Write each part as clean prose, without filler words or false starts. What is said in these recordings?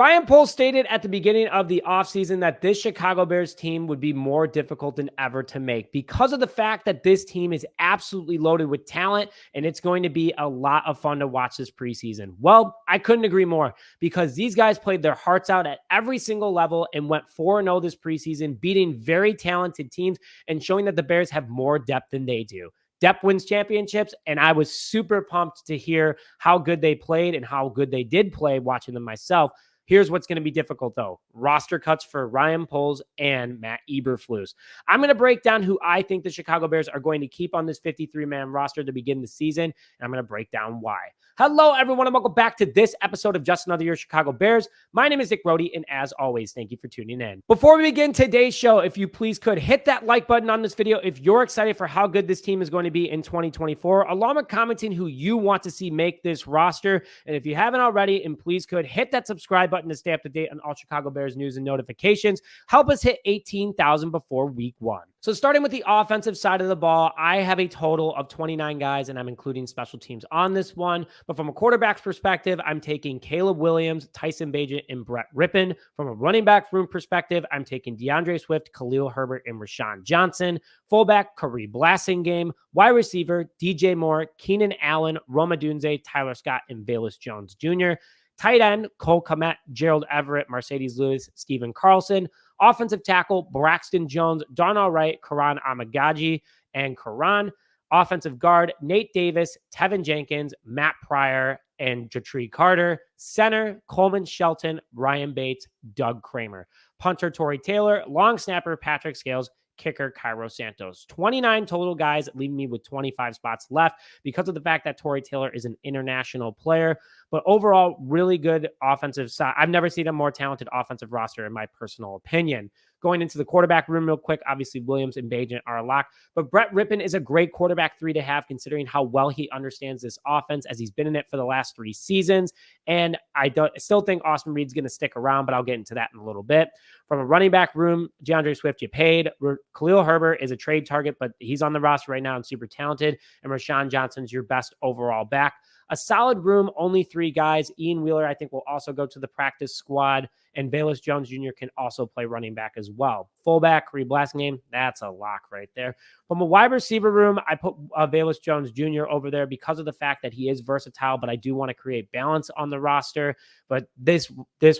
Ryan Poles stated at the beginning of the offseason that this Chicago Bears team would be more difficult than ever to make because of the fact that this team is absolutely loaded with talent, and it's going to be a lot of fun to watch this preseason. Well, I couldn't agree more because these guys played their hearts out at every single level and went 4-0 this preseason, beating very talented teams and showing that the Bears have more depth than they do. Depth wins championships, and I was super pumped to hear how good they played and how good they did play watching them myself. Here's what's going to be difficult, though. Roster cuts for Ryan Poles and Matt Eberflus. I'm going to break down who I think the Chicago Bears are going to keep on this 53-man roster to begin the season, and I'm going to break down why. Hello, everyone, and welcome back to this episode of Just Another Year Chicago Bears. My name is Nick Brody, and as always, thank you for tuning in. Before we begin today's show, if you please could hit that like button on this video if you're excited for how good this team is going to be in 2024, along with commenting who you want to see make this roster. And if you haven't already, and please could hit that subscribe button to stay up to date on all Chicago Bears news and notifications. Help us hit 18,000 before week 1. So starting with the offensive side of the ball, I have a total of 29 guys, and I'm including special teams on this one. But from a quarterback's perspective, I'm taking Caleb Williams, Tyson Bagent, and Brett Rypien. From a running back room perspective, I'm taking DeAndre Swift, Khalil Herbert, and Rashawn Johnson. Fullback, Khari Blasingame. Wide receiver, DJ Moore, Keenan Allen, Rome Odunze, Tyler Scott, and Velus Jones Jr. Tight end, Cole Kmet, Gerald Everett, Mercedes Lewis, Stephen Carlson. Offensive tackle, Braxton Jones, Wright, Amegadjie, and Curhan. Offensive guard, Nate Davis, Tevin Jenkins, Matt Pryor, and Jatri Carter. Center, Coleman Shelton, Ryan Bates, Doug Kramer. Punter, Tory Taylor. Long snapper, Patrick Scales. Kicker, Cairo Santos. 29 total guys, leaving me with 25 spots left because of the fact that Tory Taylor is an international player. But overall, really good offensive side. I've never seen a more talented offensive roster, in my personal opinion. Going into the quarterback room real quick, obviously Williams and Bagent are a lock, but Brett Rypien is a great quarterback 3 to have, considering how well he understands this offense as he's been in it for the last 3 seasons. And I still think Austin Reed's going to stick around, but I'll get into that in a little bit. From a running back room, DeAndre Swift, you paid. Khalil Herbert is a trade target, but he's on the roster right now and super talented. And Rashawn Johnson's your best overall back. A solid room, only 3 guys. Ian Wheeler, I think, will also go to the practice squad, and Velus Jones Jr. can also play running back as well. Fullback, Khari Blasingame, that's a lock right there. From a wide receiver room, I put Velus Jones Jr. over there because of the fact that he is versatile, but I do want to create balance on the roster. But this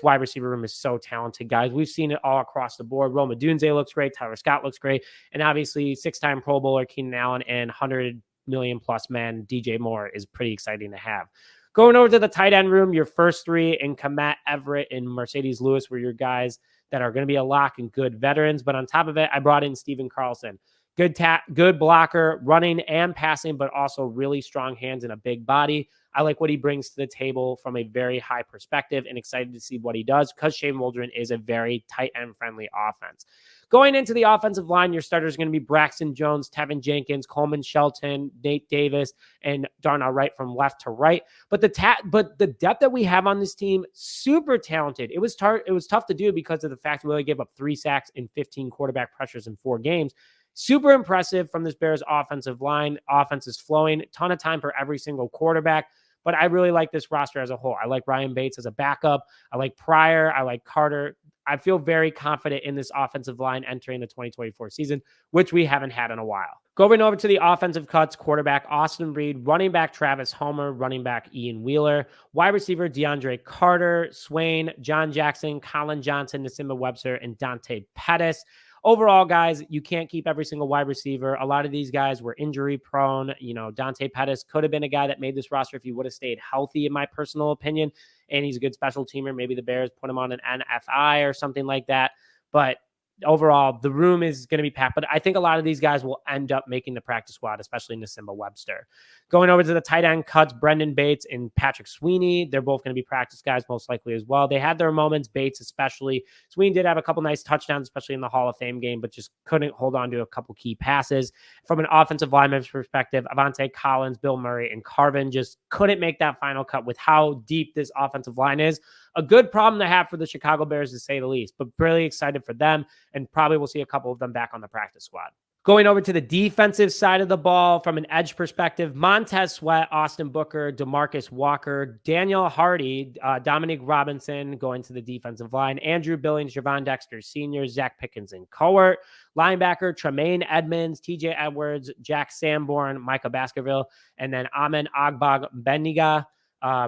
wide receiver room is so talented, guys. We've seen it all across the board. Rome Odunze looks great. Tyler Scott looks great. And obviously, 6-time Pro Bowler Keenan Allen and 100 million plus man DJ Moore is pretty exciting to have. Going over to the tight end room, your first 3 in Kmet, Everett, and Mercedes Lewis were your guys that are going to be a lock and good veterans. But on top of it, I brought in Stephen Carlson. Good blocker, running and passing, but also really strong hands and a big body. I like what he brings to the table from a very high perspective and excited to see what he does because Shane Waldron is a very tight end friendly offense. Going into the offensive line, your starters are going to be Braxton Jones, Tevin Jenkins, Coleman Shelton, Nate Davis, and Darnell Wright from left to right. But the depth that we have on this team, super talented. It was tough to do because of the fact we only gave up 3 sacks and 15 quarterback pressures in 4 games. Super impressive from this Bears offensive line. Offense is flowing. Ton of time for every single quarterback. But I really like this roster as a whole. I like Ryan Bates as a backup. I like Pryor. I like Carter. I feel very confident in this offensive line entering the 2024 season, which we haven't had in a while. Going over to the offensive cuts, quarterback Austin Reed, running back Travis Homer, running back Ian Wheeler, wide receiver DeAndre Carter, Swain, John Jackson, Colin Johnson, Nasimba Webster, and Dante Pettis. Overall, guys, you can't keep every single wide receiver. A lot of these guys were injury prone. Dante Pettis could have been a guy that made this roster if he would have stayed healthy, in my personal opinion. And he's a good special teamer. Maybe the Bears put him on an NFI or something like that. But overall, the room is going to be packed. But I think a lot of these guys will end up making the practice squad, especially Nasimba Webster. Going over to the tight end cuts, Brendan Bates and Patrick Sweeney. They're both going to be practice guys most likely as well. They had their moments, Bates especially. Sweeney did have a couple nice touchdowns, especially in the Hall of Fame game, but just couldn't hold on to a couple key passes. From an offensive lineman's perspective, Avante Collins, Bill Murray, and Carvin just couldn't make that final cut with how deep this offensive line is. A good problem to have for the Chicago Bears, to say the least, but really excited for them, and probably we'll see a couple of them back on the practice squad. Going over to the defensive side of the ball from an edge perspective, Montez Sweat, Austin Booker, DeMarcus Walker, Daniel Hardy, Dominic Robinson going to the defensive line, Andrew Billings, Javon Dexter Sr., Zach Pickens, and Cowart. Linebacker, Tremaine Edmunds, TJ Edwards, Jack Sanborn, Micah Baskerville, and then Ogbongbemiga.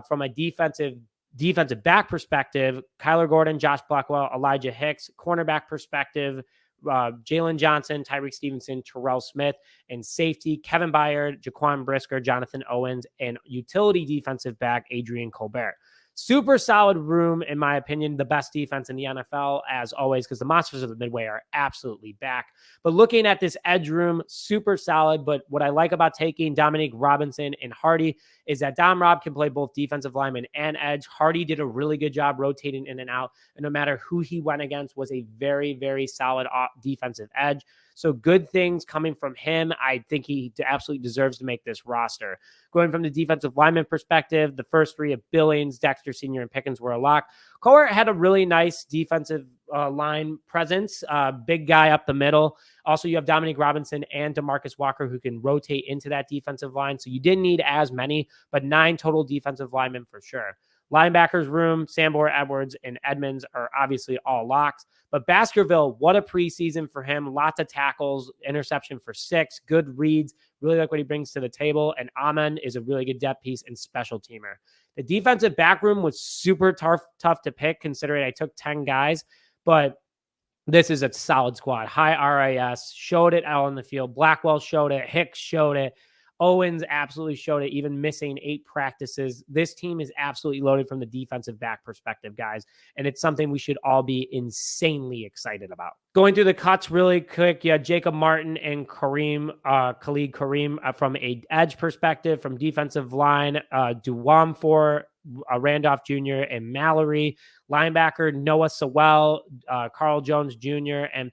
From a defensive back perspective, Kyler Gordon, Josh Blackwell, Elijah Hicks. Cornerback perspective, Jalen Johnson, Tyreek Stevenson, Terrell Smith, and safety, Kevin Byard, Jaquan Brisker, Jonathan Owens, and utility defensive back, Adrian Colbert. Super solid room, in my opinion, the best defense in the NFL, as always, because the monsters of the Midway are absolutely back. But looking at this edge room, super solid. But what I like about taking Dominic Robinson and Hardy is that Dom Rob can play both defensive lineman and edge. Hardy did a really good job rotating in and out, and no matter who he went against, was a very, very solid defensive edge. So good things coming from him. I think he absolutely deserves to make this roster. Going from the defensive lineman perspective, the first three of Billings, Dexter Sr., and Pickens were a lock. Cowart had a really nice defensive line presence, big guy up the middle. Also, you have Dominic Robinson and DeMarcus Walker who can rotate into that defensive line. So you didn't need as many, but 9 total defensive linemen for sure. Linebackers room, Sanborn, Edwards, and Edmunds are obviously all locks. But Baskerville, what a preseason for him. Lots of tackles, interception for 6, good reads. Really like what he brings to the table. And Amen is a really good depth piece and special teamer. The defensive back room was super tough to pick, considering I took 10 guys. But this is a solid squad. High RIS, showed it out on the field. Blackwell showed it. Hicks showed it. Owens absolutely showed it, even missing 8 practices. This team is absolutely loaded from the defensive back perspective, guys, and it's something we should all be insanely excited about. Going through the cuts really quick, yeah, Jacob Martin and Khalid Kareem from a edge perspective, from defensive line, Duwamfor, Randolph Jr., and Mallory. Linebacker, Noah Sewell, Carl Jones Jr., and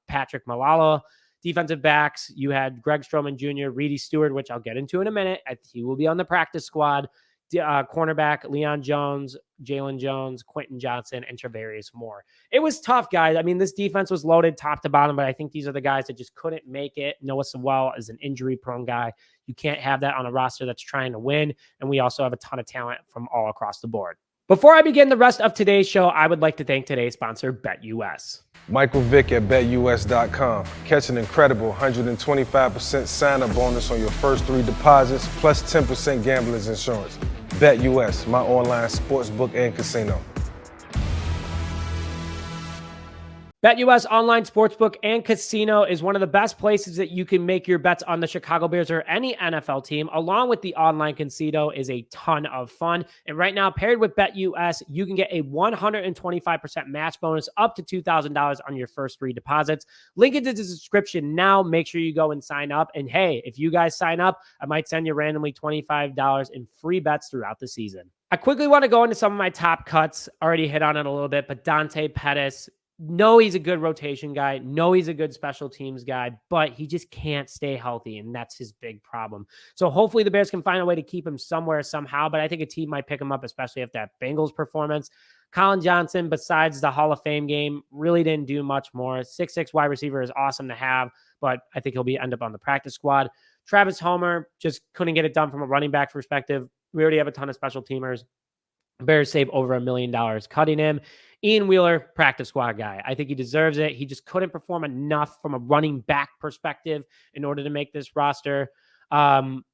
Patrick Malala. Defensive backs, you had Greg Stroman Jr., Reedy Stewart, which I'll get into in a minute. He will be on the practice squad. Cornerback, Leon Jones, Jalen Jones, Quentin Johnson, and Travarius Moore. It was tough, guys. I mean, this defense was loaded top to bottom, but I think these are the guys that just couldn't make it. Noah Sewell is an injury-prone guy. You can't have that on a roster that's trying to win, and we also have a ton of talent from all across the board. Before I begin the rest of today's show, I would like to thank today's sponsor, BetUS. Michael Vick at BetUS.com. Catch an incredible 125% sign-up bonus on your first 3 deposits, plus 10% gambler's insurance. BetUS, my online sportsbook and casino. BetUS online sportsbook and casino is one of the best places that you can make your bets on the Chicago Bears or any NFL team. Along with the online casino is a ton of fun. And right now, paired with BetUS, you can get a 125% match bonus up to $2,000 on your first 3 deposits. Link in the description now. Make sure you go and sign up. And hey, if you guys sign up, I might send you randomly $25 in free bets throughout the season. I quickly want to go into some of my top cuts. Already hit on it a little bit, but Dante Pettis. No, he's a good rotation guy. No, he's a good special teams guy, but he just can't stay healthy, and that's his big problem. So hopefully the Bears can find a way to keep him somewhere somehow, but I think a team might pick him up, especially if that Bengals performance. Colin Johnson, besides the Hall of Fame game, really didn't do much more. 6'6" wide receiver is awesome to have, but I think he'll end up on the practice squad. Travis Homer just couldn't get it done from a running back perspective. We already have a ton of special teamers. Bears save over $1 million cutting him. Ian Wheeler, practice squad guy. I think he deserves it. He just couldn't perform enough from a running back perspective in order to make this roster. Austin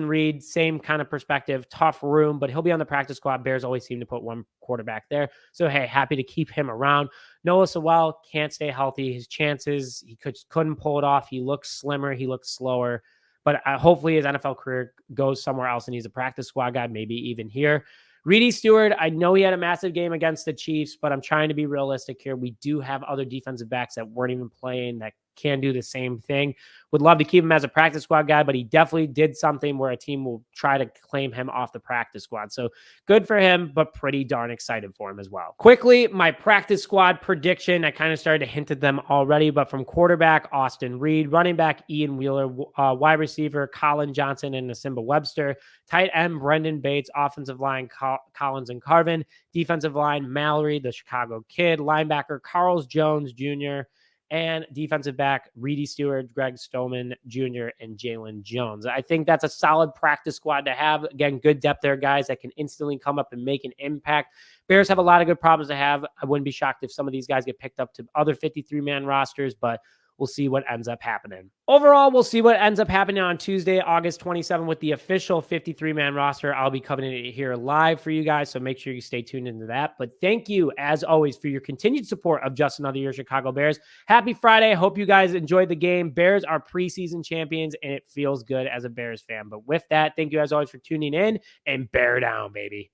Reed, same kind of perspective, tough room, but he'll be on the practice squad. Bears always seem to put one quarterback there. So, hey, happy to keep him around. Noah Sewell can't stay healthy. His chances, he couldn't pull it off. He looks slimmer. He looks slower. But hopefully his NFL career goes somewhere else and he's a practice squad guy, maybe even here. Reedy Stewart, I know he had a massive game against the Chiefs, but I'm trying to be realistic here. We do have other defensive backs that weren't even playing that can do the same thing. Would love to keep him as a practice squad guy, but he definitely did something where a team will try to claim him off the practice squad. So good for him, but pretty darn excited for him as well. Quickly, my practice squad prediction. I kind of started to hint at them already, but from quarterback, Austin Reed, running back, Ian Wheeler, wide receiver, Colin Johnson and Nasimba Webster, tight end, Brendan Bates, offensive line, Collins and Carvin, defensive line, Mallory, the Chicago kid, linebacker, Carl Jones Jr., and defensive back Reedy Stewart, Greg Stoneman Jr., and Jalen Jones. I think that's a solid practice squad to have. Again, good depth there, guys that can instantly come up and make an impact. Bears have a lot of good problems to have. I wouldn't be shocked if some of these guys get picked up to other 53-man rosters, but we'll see what ends up happening. Overall, we'll see what ends up happening on Tuesday, August 27 with the official 53-man roster. I'll be covering it here live for you guys, so make sure you stay tuned into that. But thank you, as always, for your continued support of Just Another Year Chicago Bears. Happy Friday. Hope you guys enjoyed the game. Bears are preseason champions, and it feels good as a Bears fan. But with that, thank you, as always, for tuning in, and bear down, baby.